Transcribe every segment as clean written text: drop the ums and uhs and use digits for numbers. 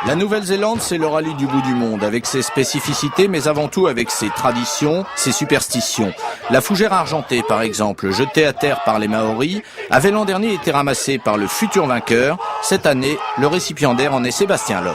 La Nouvelle-Zélande, c'est le rallye du bout du monde, avec ses spécificités, mais avant tout avec ses traditions, ses superstitions. La fougère argentée, par exemple, jetée à terre par les Maoris, avait l'an dernier été ramassée par le futur vainqueur. Cette année, le récipiendaire en est Sébastien Loeb.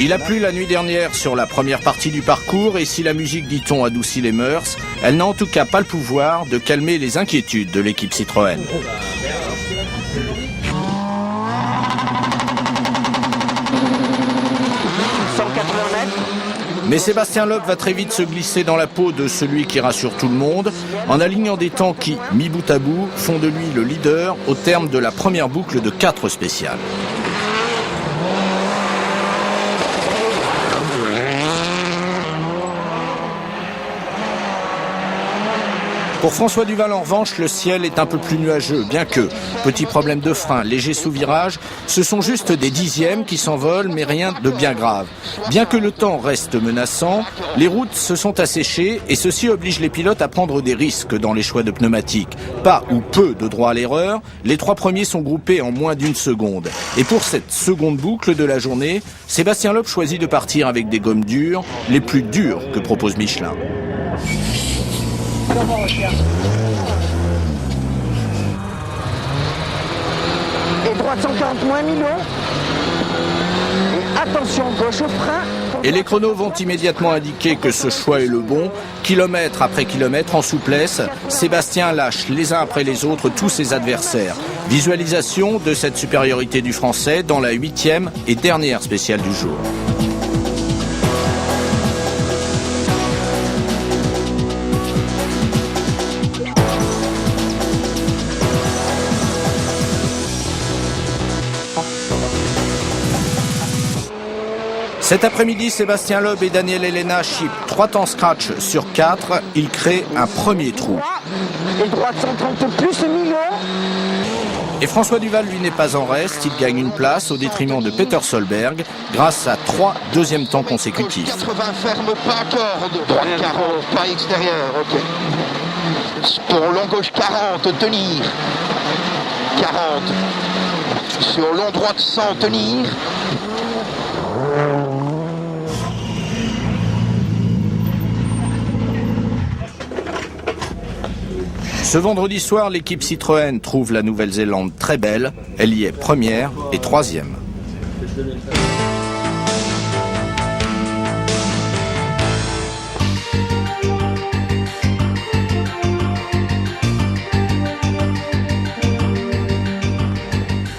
Il a plu la nuit dernière sur la première partie du parcours et si la musique, dit-on, adoucit les mœurs, elle n'a en tout cas pas le pouvoir de calmer les inquiétudes de l'équipe Citroën. Mais Sébastien Loeb va très vite se glisser dans la peau de celui qui rassure tout le monde, en alignant des temps qui, mis bout à bout, font de lui le leader au terme de la première boucle de 4 spéciales. Pour François Duval, en revanche, le ciel est un peu plus nuageux, bien que, petit problème de frein, léger sous-virage, ce sont juste des dixièmes qui s'envolent, mais rien de bien grave. Bien que le temps reste menaçant, les routes se sont asséchées et ceci oblige les pilotes à prendre des risques dans les choix de pneumatiques. Pas ou peu de droit à l'erreur, les 3 premiers sont groupés en moins d'1 seconde. Et pour cette seconde boucle de la journée, Sébastien Loeb choisit de partir avec des gommes dures, les plus dures que propose Michelin. Et droite 140 moins 1000. Et attention, gauche au frein. Et les chronos vont immédiatement indiquer que ce choix est le bon. Kilomètre après kilomètre, en souplesse, Sébastien lâche les uns après les autres tous ses adversaires. Visualisation de cette supériorité du Français dans la 8e et dernière spéciale du jour. Cet après-midi, Sébastien Loeb et Daniel Elena chipent 3 temps scratch sur 4. Ils créent un premier trou. Et droite 130 plus 1000. Et François Duval, lui, n'est pas en reste. Il gagne une place au détriment de Peter Solberg grâce à 3 deuxièmes temps consécutifs. 80 ferme, pas corde. Droite 40, pas extérieur, ok. Pour long gauche 40, tenir. 40. Sur long droite 100, tenir. Ce vendredi soir, l'équipe Citroën trouve la Nouvelle-Zélande très belle. Elle y est première et 3e.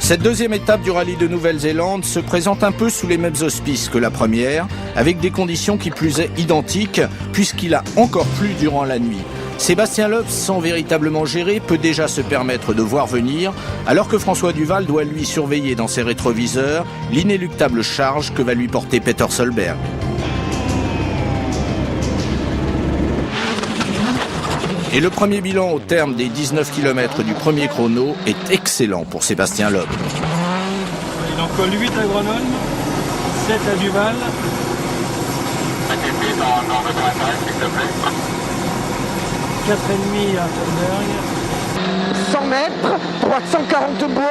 Cette deuxième étape du rallye de Nouvelle-Zélande se présente un peu sous les mêmes auspices que la première, avec des conditions qui plus est identiques, puisqu'il a encore plu durant la nuit. Sébastien Loeb, sans véritablement gérer, peut déjà se permettre de voir venir, alors que François Duval doit lui surveiller dans ses rétroviseurs l'inéluctable charge que va lui porter Peter Solberg. Et le premier bilan au terme des 19 km du premier chrono est excellent pour Sébastien Loeb. Il en colle 8 à Grenoble, 7 à Duval. 4,5 à Solberg. 100 mètres, droite 140 bon.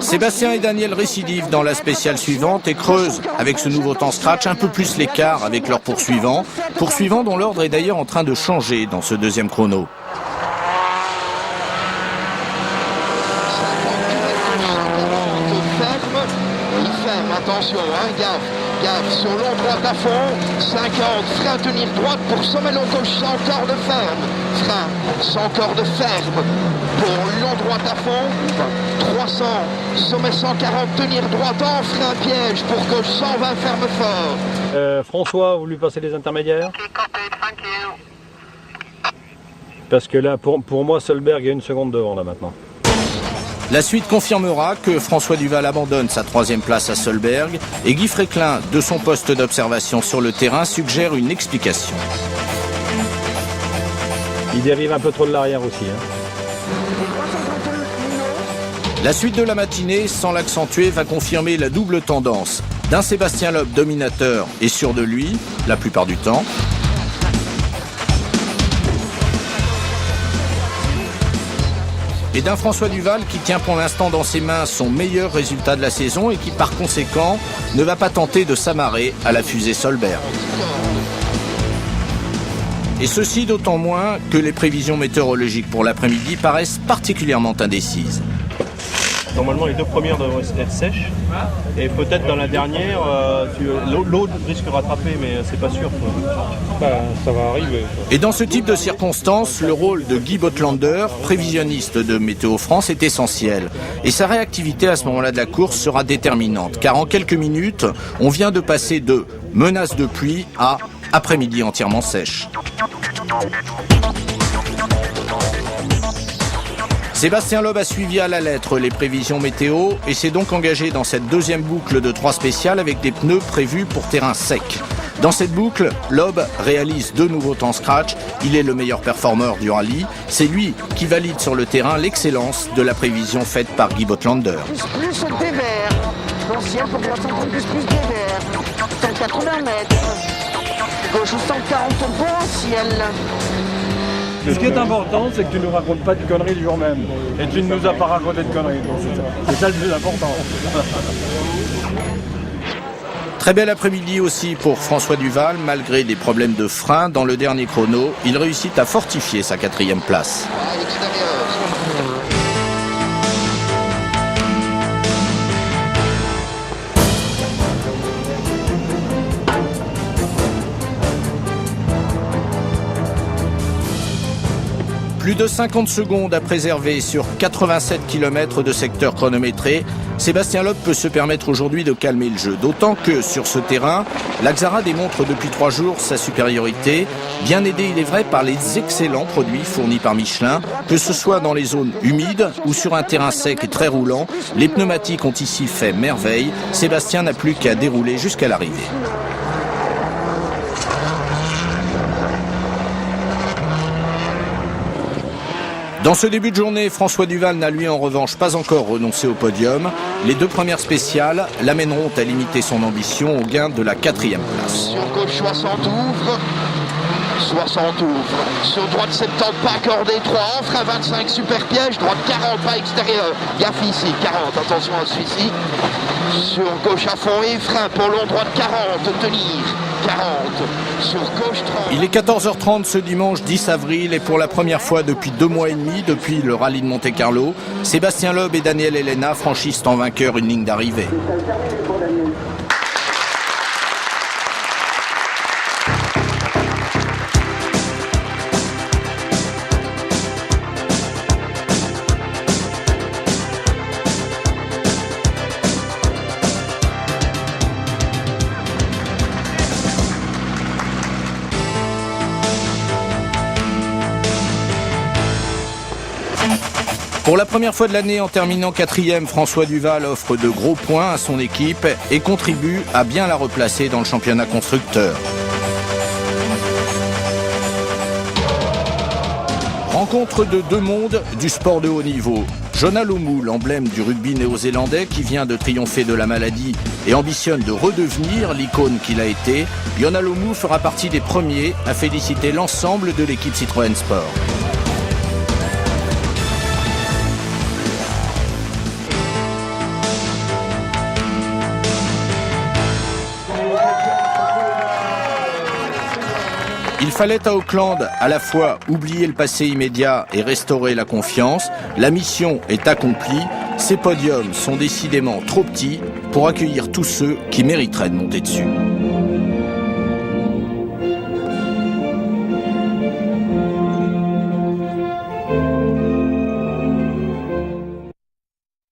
Sébastien et Daniel récidivent dans la spéciale suivante et creusent, avec ce nouveau temps scratch, un peu plus l'écart avec leurs poursuivants dont l'ordre est d'ailleurs en train de changer dans ce deuxième chrono. Attention, gaffe, sur long droite à fond, 50, frein tenir droite pour sommet long gauche sans corde ferme, frein sans corde ferme, pour long droite à fond, 300, sommet 140, tenir droite en frein piège, pour gauche 120, ferme fort. François a voulu passer les intermédiaires. Parce que là, pour moi, Solberg est 1 seconde devant là maintenant. La suite confirmera que François Duval abandonne sa 3e place à Solberg et Guy Fréquelin, de son poste d'observation sur le terrain, suggère une explication. Il dérive un peu trop de l'arrière aussi. La suite de la matinée, sans l'accentuer, va confirmer la double tendance d'un Sébastien Loeb dominateur et sûr de lui, la plupart du temps, et d'un François Duval qui tient pour l'instant dans ses mains son meilleur résultat de la saison et qui par conséquent ne va pas tenter de s'amarrer à la fusée Solberg. Et ceci d'autant moins que les prévisions météorologiques pour l'après-midi paraissent particulièrement indécises. Normalement, les deux premières devraient être sèches. Et peut-être dans la dernière, l'eau risque de rattraper, mais c'est pas sûr. Ça va arriver. Et dans ce type de circonstances, le rôle de Guy Botlander, prévisionniste de Météo France, est essentiel. Et sa réactivité à ce moment-là de la course sera déterminante. Car en quelques minutes, on vient de passer de menace de pluie à après-midi entièrement sèche. Sébastien Loeb a suivi à la lettre les prévisions météo et s'est donc engagé dans cette deuxième boucle de 3 spéciales avec des pneus prévus pour terrain sec. Dans cette boucle, Loeb réalise 2 nouveaux temps scratch. Il est le meilleur performeur du rallye. C'est lui qui valide sur le terrain l'excellence de la prévision faite par Guy Botlander. Plus des verts. L'ancien pour 330 plus des verts. 180 mètres. Gauche 140 bon ciel. Ce qui est important, c'est que tu ne nous racontes pas de conneries le jour même. Et tu ne nous as pas raconté de conneries. C'est ça le plus important. Très bel après-midi aussi pour François Duval. Malgré des problèmes de frein dans le dernier chrono, il réussit à fortifier sa 4e place. Plus de 50 secondes à préserver sur 87 km de secteur chronométré, Sébastien Loeb peut se permettre aujourd'hui de calmer le jeu. D'autant que sur ce terrain, l'Axara démontre depuis 3 jours sa supériorité, bien aidé il est vrai par les excellents produits fournis par Michelin, que ce soit dans les zones humides ou sur un terrain sec et très roulant. Les pneumatiques ont ici fait merveille. Sébastien n'a plus qu'à dérouler jusqu'à l'arrivée. Dans ce début de journée, François Duval n'a lui en revanche pas encore renoncé au podium. Les 2 premières spéciales l'amèneront à limiter son ambition au gain de la 4e place. Sur gauche 60 ouvre. 60 ouvre. Sur droite 70 pas accordé 3. Frein 25 super piège. Droite 40 pas extérieur. Gaffe ici 40. Attention à celui-ci. Sur gauche à fond et frein pour long droite 40. Tenir. 40, sur gauche 30. Il est 14h30 ce dimanche 10 avril et pour la première fois depuis 2 mois et demi, depuis le rallye de Monte-Carlo, Sébastien Loeb et Daniel Elena franchissent en vainqueur une ligne d'arrivée. Pour la première fois de l'année, en terminant 4e, François Duval offre de gros points à son équipe et contribue à bien la replacer dans le championnat constructeur. Rencontre de 2 mondes du sport de haut niveau. Jonah Lomu, l'emblème du rugby néo-zélandais qui vient de triompher de la maladie et ambitionne de redevenir l'icône qu'il a été, Jonah Lomu fera partie des premiers à féliciter l'ensemble de l'équipe Citroën Sport. Il fallait à Auckland à la fois oublier le passé immédiat et restaurer la confiance. La mission est accomplie. Ces podiums sont décidément trop petits pour accueillir tous ceux qui mériteraient de monter dessus.